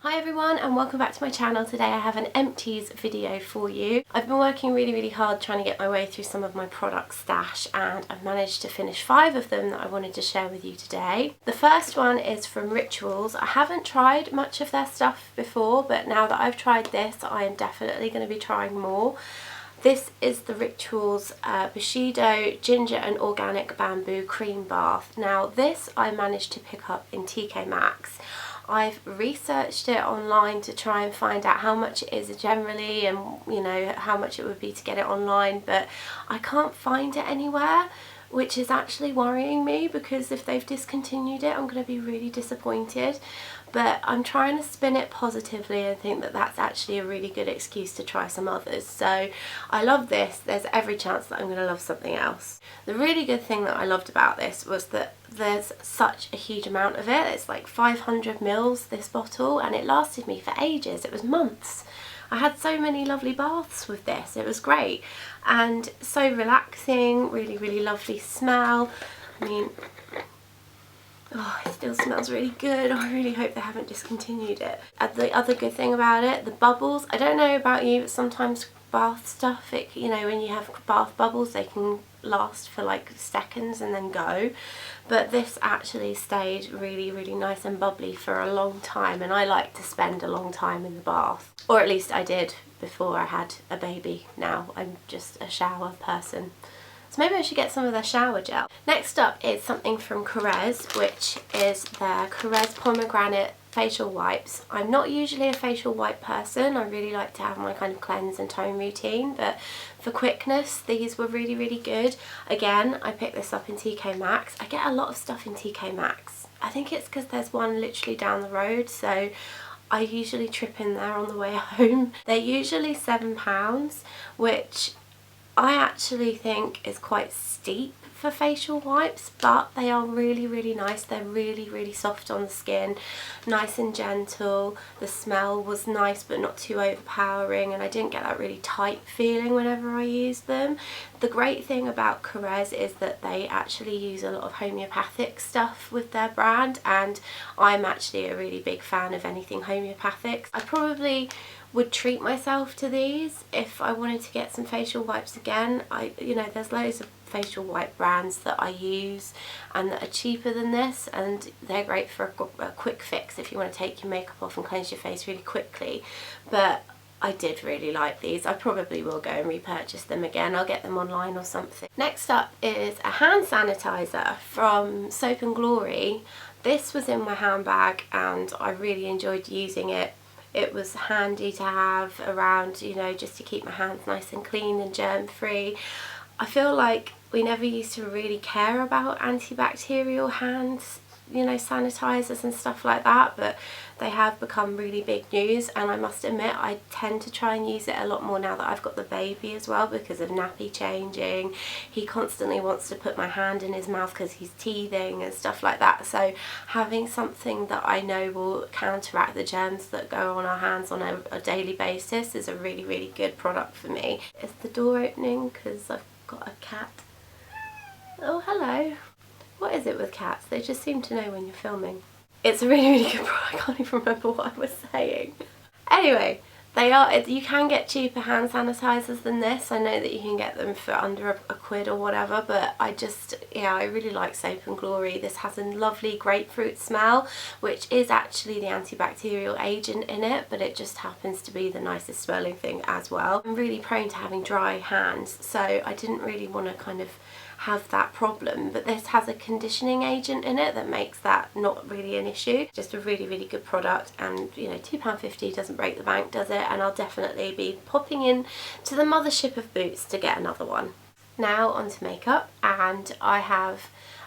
Hi everyone and welcome back to my channel. Today I have an Empties video for you. I've been working really hard trying to get my way through some of my product stash and I've managed to finish 5 of them that I wanted to share with you today. The first one is from Rituals. I haven't tried much of their stuff before, but now that I've tried this I am definitely going to be trying more. This is the Rituals Bushido Ginger and Organic Bamboo Cream Bath. Now this I managed to pick up in TK Maxx. I've researched it online to try and find out how much it is generally and how much it would be to get it online, but I can't find it anywhere, which is actually worrying me because if they've discontinued it I'm going to be really disappointed. But I'm trying to spin it positively and think that that's actually a really good excuse to try some others. So I love this. There's every chance that I'm going to love something else. The really good thing that I loved about this was that there's such a huge amount of it. It's like 500 mils this bottle and it lasted me for ages. It was months. I had so many lovely baths with this. It was great and so relaxing, really lovely smell. I mean, oh, it still smells really good. I really hope they haven't discontinued it. The other good thing about it, the bubbles. I don't know about you, but sometimes bath stuff, when you have bath bubbles, they can last for like seconds and then go. But this actually stayed really nice and bubbly for a long time, and I like to spend a long time in the bath. Or at least I did before I had a baby. Now I'm just a shower person. So maybe I should get some of their shower gel. Next up is something from Caress, which is their Caress Pomegranate facial wipes. I'm not usually a facial wipe person. I really like to have my kind of cleanse and tone routine, but for quickness these were really good. Again, I picked this up in TK Maxx. I get a lot of stuff in TK Maxx. I think it's because there's one literally down the road, so I usually trip in there on the way home. They're usually £7, which I actually think is quite steep for facial wipes, but they are really nice. They're really soft on the skin, nice and gentle. The smell was nice but not too overpowering, and I didn't get that really tight feeling whenever I used them. The great thing about Caress is that they actually use a lot of homeopathic stuff with their brand, and I'm actually a really big fan of anything homeopathic. I probably would treat myself to these if I wanted to get some facial wipes again. There's loads of facial wipe brands that I use and that are cheaper than this, and they're great for a quick fix if you want to take your makeup off and cleanse your face really quickly. But I did really like these. I probably will go and repurchase them again. I'll get them online or something. Next up is a hand sanitizer from Soap and Glory. This was in my handbag and I really enjoyed using it. It was handy to have around, just to keep my hands nice and clean and germ free. I feel like we never used to really care about antibacterial hands, sanitizers and stuff like that, but they have become really big news, and I must admit I tend to try and use it a lot more now that I've got the baby as well, because of nappy changing. He constantly wants to put my hand in his mouth because he's teething and stuff like that, so having something that I know will counteract the germs that go on our hands on a daily basis is a really good product for me. Is the door opening because I've got a cat? Oh, hello. What is it with cats? They just seem to know when you're filming. It's a really good product. I can't even remember what I was saying. Anyway, you can get cheaper hand sanitizers than this. I know that you can get them for under a quid or whatever, but I really like Soap and Glory. This has a lovely grapefruit smell, which is actually the antibacterial agent in it, but it just happens to be the nicest smelling thing as well. I'm really prone to having dry hands, so I didn't really want to kind of have that problem, but this has a conditioning agent in it that makes that not really an issue. Just a really good product, and £2.50 doesn't break the bank, does it? And I'll definitely be popping in to the mothership of Boots to get another one. Now onto makeup, and I have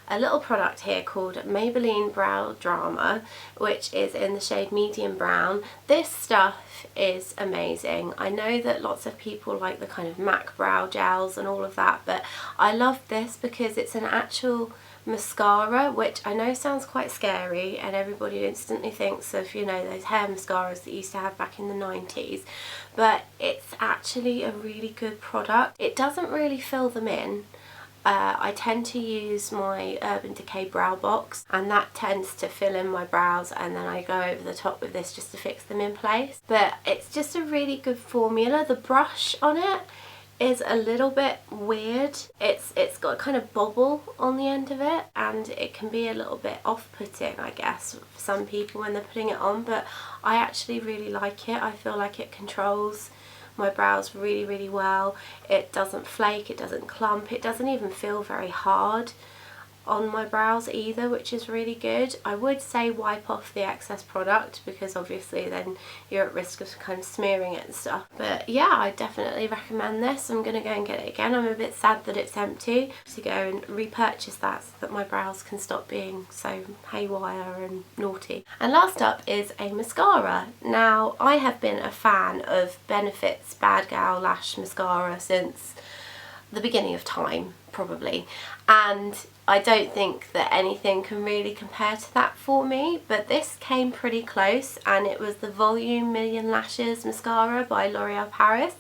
a little product here called Maybelline Brow Drama, which is in the shade medium brown. This stuff is amazing. I know that lots of people like the kind of MAC brow gels and all of that, but I love this because it's an actual mascara, which I know sounds quite scary and everybody instantly thinks of, those hair mascaras that you used to have back in the 90s, but it's actually a really good product. It doesn't really fill them in. I tend to use my Urban Decay brow box, and that tends to fill in my brows, and then I go over the top with this just to fix them in place. But it's just a really good formula. The brush on it is a little bit weird. It's got a kind of bobble on the end of it, and it can be a little bit off-putting, I guess, for some people when they're putting it on, but I actually really like it. I feel like it controls my brows really, really well. It doesn't flake, it doesn't clump, it doesn't even feel very hard on my brows either, which is really good. I would say wipe off the excess product, because obviously then you're at risk of kind of smearing it and stuff. But yeah, I definitely recommend this. I'm gonna go and get it again. I'm a bit sad that it's empty, to go and repurchase that so that my brows can stop being so haywire and naughty. And last up is a mascara. Now, I have been a fan of Benefit's Bad Gal Lash Mascara since the beginning of time, probably, and I don't think that anything can really compare to that for me, but this came pretty close, and it was the Volume Million Lashes Mascara by L'Oreal Paris.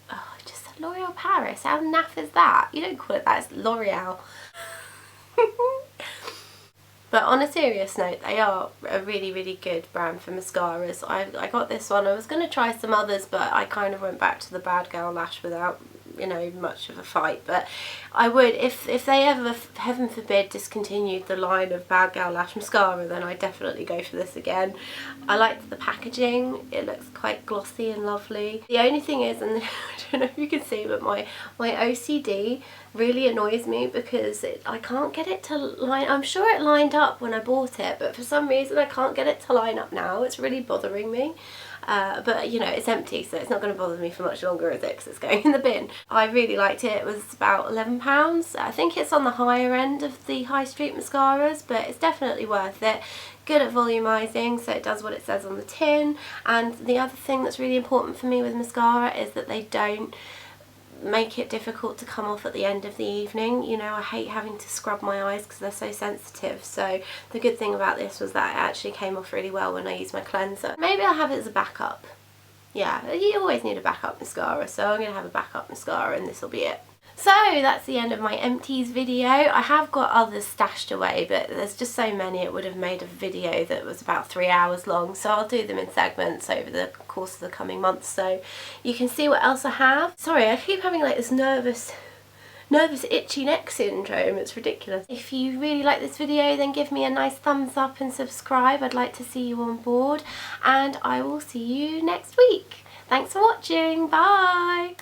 Oh, I just said L'Oreal Paris. How naff is that? You don't call it that, it's L'Oreal. But on a serious note, they are a really, really good brand for mascaras. I got this one. I was going to try some others, but I kind of went back to the Bad Gal Lash without, you know, much of a fight. But I would, if they ever, heaven forbid, discontinued the line of Bad Gal Lash Mascara, then I'd definitely go for this again. I liked the packaging. It looks quite glossy and lovely. The only thing is, and I don't know if you can see, but my OCD really annoys me, because I can't get it to line. I'm sure it lined up when I bought it, but for some reason I can't get it to line up now. It's really bothering me. But you know, it's empty, so it's not going to bother me for much longer, is it? Because it's going in the bin. I really liked it. It was about £11. I think it's on the higher end of the high street mascaras, but it's definitely worth it. Good at volumizing, so it does what it says on the tin. And the other thing that's really important for me with mascara is that they don't make it difficult to come off at the end of the evening. You know, I hate having to scrub my eyes because they're so sensitive, so the good thing about this was that it actually came off really well when I used my cleanser. Maybe I'll have it as a backup. Yeah, you always need a backup mascara, so I'm going to have a backup mascara, and this will be it. So that's the end of my Empties video. I have got others stashed away, but there's just so many it would have made a video that was about 3 hours long, so I'll do them in segments over the course of the coming months so you can see what else I have. Sorry, I keep having like this nervous itchy neck syndrome. It's ridiculous. If you really like this video, then give me a nice thumbs up and subscribe. I'd like to see you on board, and I will see you next week. Thanks for watching. Bye.